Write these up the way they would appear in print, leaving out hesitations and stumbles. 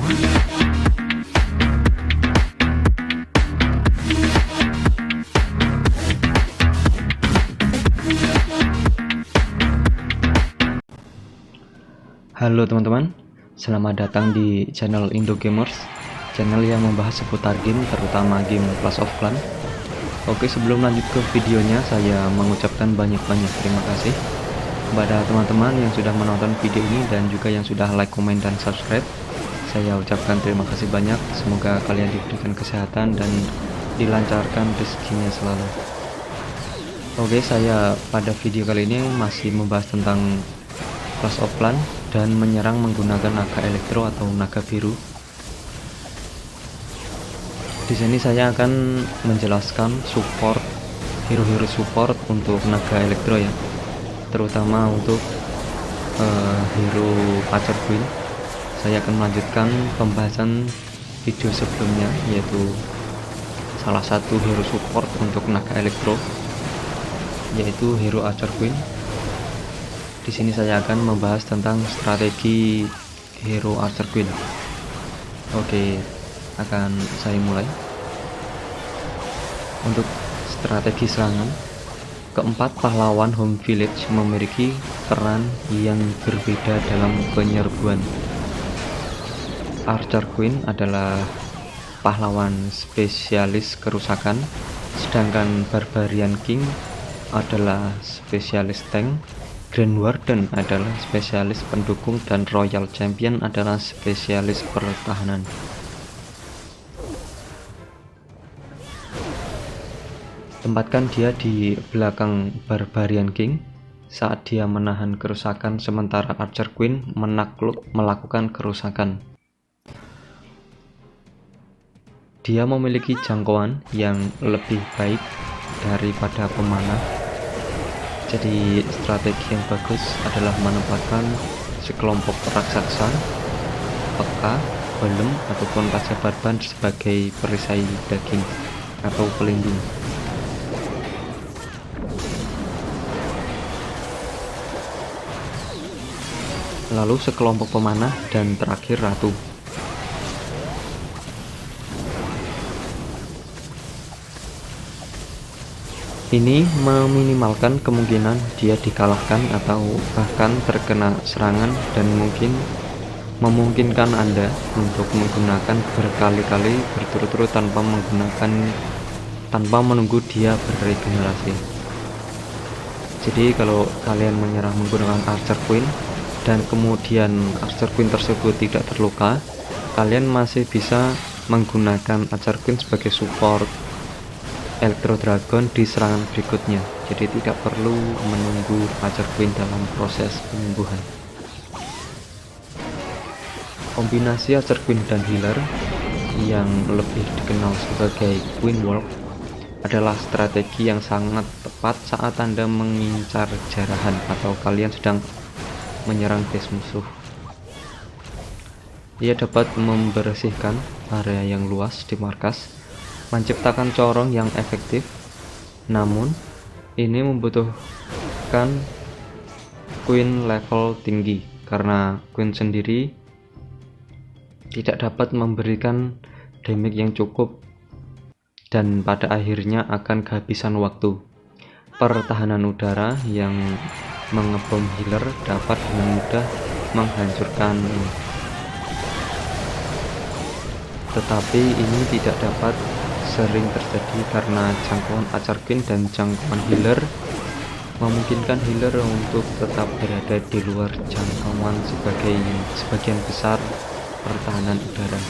Halo teman-teman, selamat datang di channel Indo Gamers, channel yang membahas seputar game, terutama game Clash of Clans. Oke, sebelum lanjut ke videonya, saya mengucapkan banyak-banyak terima kasih kepada teman-teman yang sudah menonton video ini dan juga yang sudah like, komen, dan subscribe. Saya ucapkan terima kasih banyak, semoga kalian diberikan kesehatan dan dilancarkan rezekinya selalu. Oke, saya pada video kali ini masih membahas tentang Clash of Clans dan menyerang menggunakan naga elektro atau naga biru. Di sini saya akan menjelaskan support, hero-hero support untuk naga elektro ya, terutama untuk hero Archer Queen. Saya akan melanjutkan pembahasan video sebelumnya, yaitu salah satu hero support untuk naga elektro, yaitu hero Archer Queen. Di sini saya akan membahas tentang strategi hero Archer Queen. Oke, akan saya mulai. Untuk strategi serangan, keempat pahlawan home village memiliki peran yang berbeda dalam penyerbuan. Archer Queen adalah pahlawan spesialis kerusakan, sedangkan Barbarian King adalah spesialis tank. Grand Warden adalah spesialis pendukung dan Royal Champion adalah spesialis pertahanan. Tempatkan dia di belakang Barbarian King saat dia menahan kerusakan, sementara Archer Queen melakukan kerusakan. Dia memiliki jangkauan yang lebih baik daripada pemanah. Jadi strategi yang bagus adalah menempatkan sekelompok raksasa, peka, golem, ataupun raja barban sebagai perisai daging atau pelindung. Lalu sekelompok pemanah dan terakhir ratu. Ini meminimalkan kemungkinan dia dikalahkan atau bahkan terkena serangan dan memungkinkan Anda untuk menggunakan berkali-kali berturut-turut tanpa menunggu dia beregenerasi. Jadi kalau kalian menyerang menggunakan Archer Queen dan kemudian Archer Queen tersebut tidak terluka, kalian masih bisa menggunakan Archer Queen sebagai support Electro Dragon di serangan berikutnya, jadi tidak perlu menunggu Archer Queen dalam proses penyembuhan. Kombinasi Archer Queen dan healer yang lebih dikenal sebagai Queen Walk adalah strategi yang sangat tepat saat Anda mengincar jarahan atau kalian sedang menyerang base musuh. Ia dapat membersihkan area yang luas di markas, menciptakan corong yang efektif, namun ini membutuhkan Queen level tinggi karena Queen sendiri tidak dapat memberikan damage yang cukup dan pada akhirnya akan kehabisan waktu. Pertahanan udara yang mengebom healer dapat dengan mudah menghancurkan, tetapi ini tidak dapat sering terjadi karena jangkauan Archer Queen dan jangkauan healer memungkinkan healer untuk tetap berada di luar jangkauan sebagian besar pertahanan udara.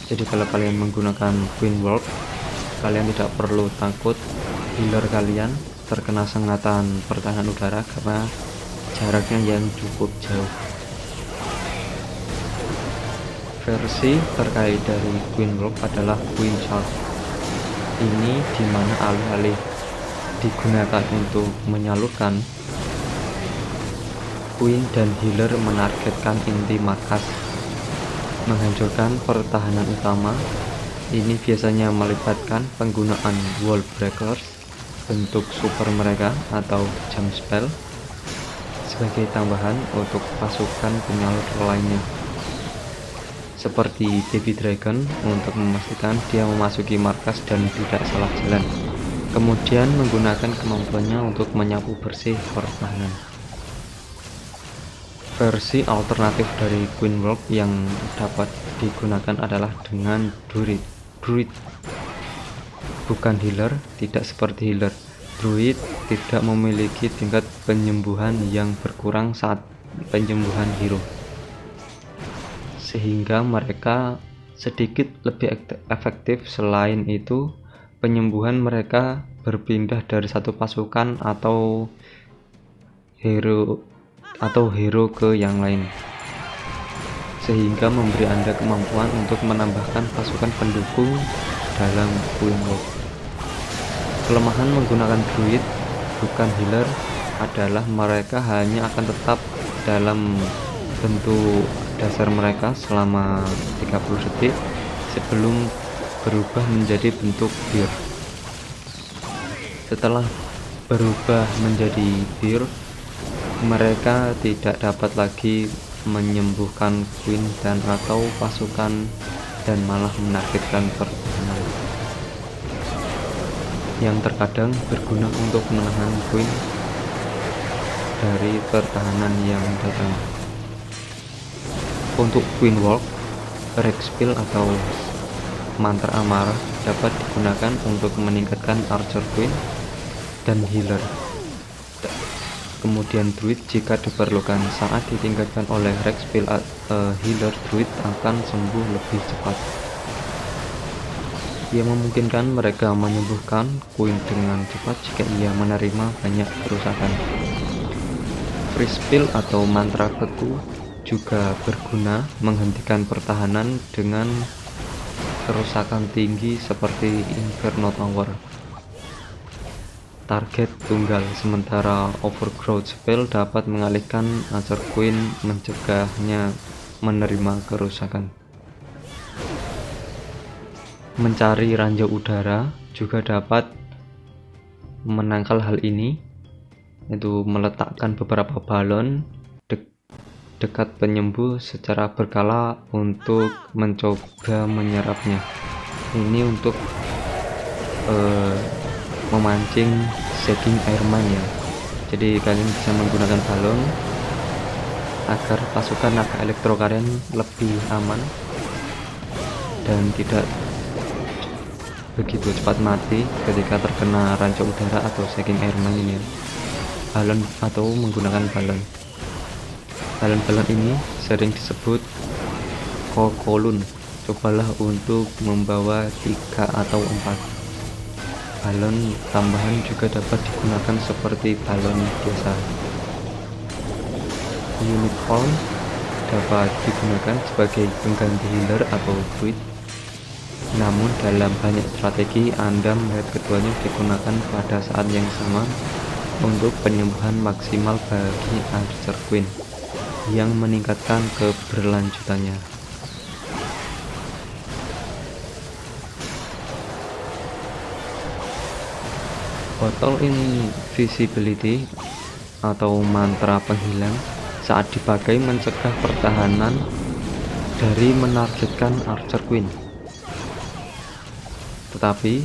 Jadi kalau kalian menggunakan Queen Walk, kalian tidak perlu takut healer kalian terkena sengatan pertahanan udara karena jaraknya yang cukup jauh. Versi terkait dari Queen Walk adalah Queen Charge. Ini dimana alih-alih digunakan untuk menyalurkan, Queen dan healer menargetkan inti markas, menghancurkan pertahanan utama. Ini biasanya melibatkan penggunaan wall breakers bentuk super mereka atau jump spell sebagai tambahan untuk pasukan penyalur lainnya. seperti Baby Dragon untuk memastikan dia memasuki markas dan tidak salah jalan. Kemudian menggunakan kemampuannya untuk menyapu bersih pertahanan. Versi alternatif dari Queen Walk yang dapat digunakan adalah dengan Druid. Bukan healer, tidak seperti healer. Druid tidak memiliki tingkat penyembuhan yang berkurang saat penyembuhan hero, sehingga mereka sedikit lebih efektif. Selain itu, penyembuhan mereka berpindah dari satu pasukan atau hero ke yang lain, sehingga memberi Anda kemampuan untuk menambahkan pasukan pendukung dalam Queen Walk. Kelemahan menggunakan Druid bukan healer adalah mereka hanya akan tetap dalam bentuk dasar mereka selama 30 detik sebelum berubah menjadi bentuk bear. Setelah berubah menjadi bear, mereka tidak dapat lagi menyembuhkan Queen dan atau pasukan dan malah menargetkan pertahanan, yang terkadang berguna untuk menahan Queen dari pertahanan yang datang. Untuk Queen Walk, Rexpil atau mantra amarah dapat digunakan untuk meningkatkan Archer Queen dan healer. Kemudian Druid jika diperlukan. Saat ditingkatkan oleh Rexpil, healer Druid akan sembuh lebih cepat. Ia memungkinkan mereka menyembuhkan Queen dengan cepat jika ia menerima banyak kerusakan. Freespil atau mantra beku juga berguna menghentikan pertahanan dengan kerusakan tinggi seperti Inferno Tower. Target tunggal, sementara Overgrowth Spell dapat mengalihkan Archer Queen, mencegahnya menerima kerusakan. Mencari ranjau udara juga dapat menangkal hal ini, yaitu meletakkan beberapa balon dekat penyembuh secara berkala untuk mencoba menyerapnya. Ini untuk memancing Shaking Airman ya. Jadi kalian bisa menggunakan balon agar pasukan naga elektro kalian lebih aman dan tidak begitu cepat mati ketika terkena ranjau udara atau Shaking Airman ini ya. Balon atau menggunakan balon. Balon-balon ini sering disebut kokolun. Cobalah untuk membawa 3 atau 4. Balon tambahan juga dapat digunakan seperti balon biasa. Unicorn dapat digunakan sebagai pengganti healer atau druid. Namun dalam banyak strategi Anda melihat keduanya digunakan pada saat yang sama untuk penyembuhan maksimal bagi Archer Queen yang meningkatkan keberlanjutannya. Bottle Invisibility atau mantra penghilang saat dipakai mencegah pertahanan dari menargetkan Archer Queen, tetapi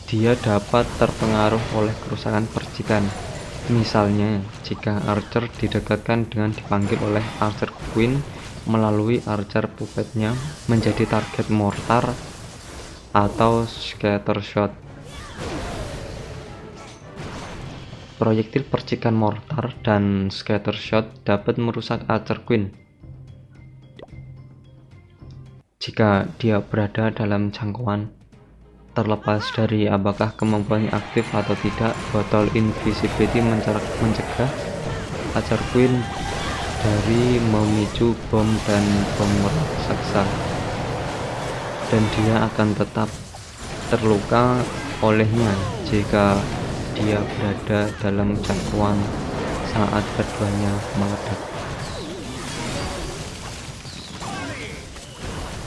dia dapat terpengaruh oleh kerusakan percikan. Misalnya, jika Archer didekatkan dengan dipanggil oleh Archer Queen melalui Archer puppetnya menjadi target mortar atau scatter shot. Proyektil percikan mortar dan scatter shot dapat merusak Archer Queen jika dia berada dalam jangkauan. Terlepas dari apakah kemampuannya aktif atau tidak, Bottle Invisibility mencegah Archer Queen dari memicu bom dan bom raksasa, dan dia akan tetap terluka olehnya jika dia berada dalam jangkauan saat keduanya meledak.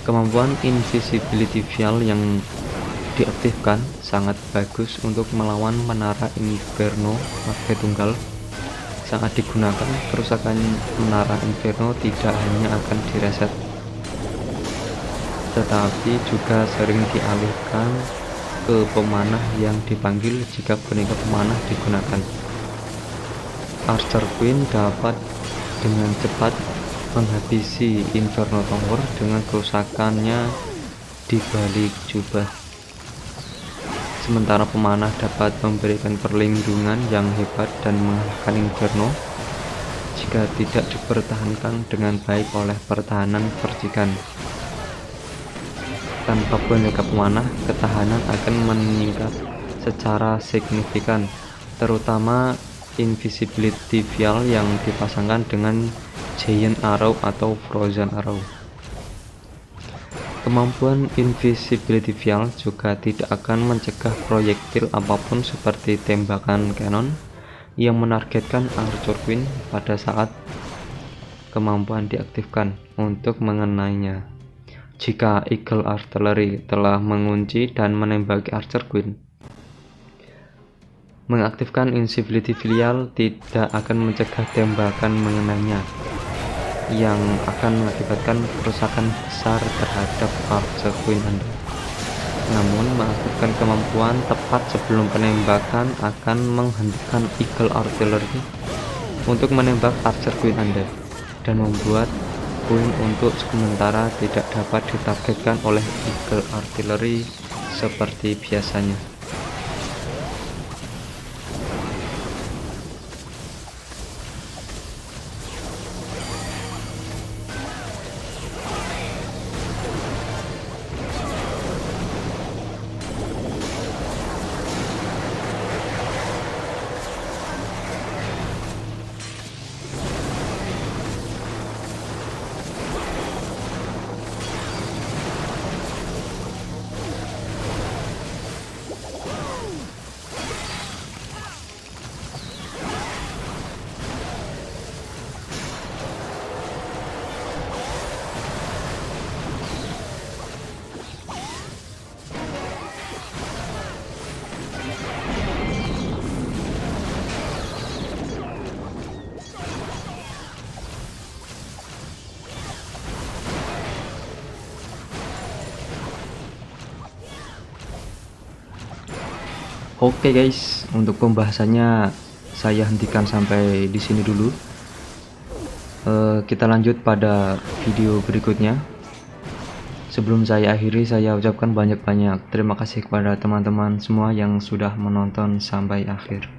Kemampuan Invisibility Vial yang diaktifkan sangat bagus untuk melawan menara Inferno pakai tunggal. Saat digunakan, kerusakan menara Inferno tidak hanya akan direset, tetapi juga sering dialihkan ke pemanah yang dipanggil jika boneka pemanah digunakan. Archer Queen dapat dengan cepat menghabisi Inferno Tower dengan kerusakannya di balik jubah. Sementara pemanah dapat memberikan perlindungan yang hebat dan mengalahkan Inferno jika tidak dipertahankan dengan baik oleh pertahanan percikan. Tanpa boneka pemanah, ketahanan akan meningkat secara signifikan, terutama Invisibility Vial yang dipasangkan dengan Giant Arrow atau Frozen Arrow. Kemampuan Invisibility Vial juga tidak akan mencegah proyektil apapun seperti tembakan cannon yang menargetkan Archer Queen pada saat kemampuan diaktifkan untuk mengenainya. Jika Eagle Artillery telah mengunci dan menembaki Archer Queen, mengaktifkan Invisibility Vial tidak akan mencegah tembakan mengenainya, yang akan mengakibatkan kerusakan besar terhadap Archer Queen Anda. Namun, mengaktifkan kemampuan tepat sebelum penembakan akan menghentikan Eagle Artillery untuk menembak Archer Queen Anda dan membuat Queen untuk sementara tidak dapat ditargetkan oleh Eagle Artillery seperti biasanya. Oke guys, untuk pembahasannya saya hentikan sampai di sini dulu. Kita lanjut pada video berikutnya. Sebelum saya akhiri, saya ucapkan banyak-banyak terima kasih kepada teman-teman semua yang sudah menonton sampai akhir.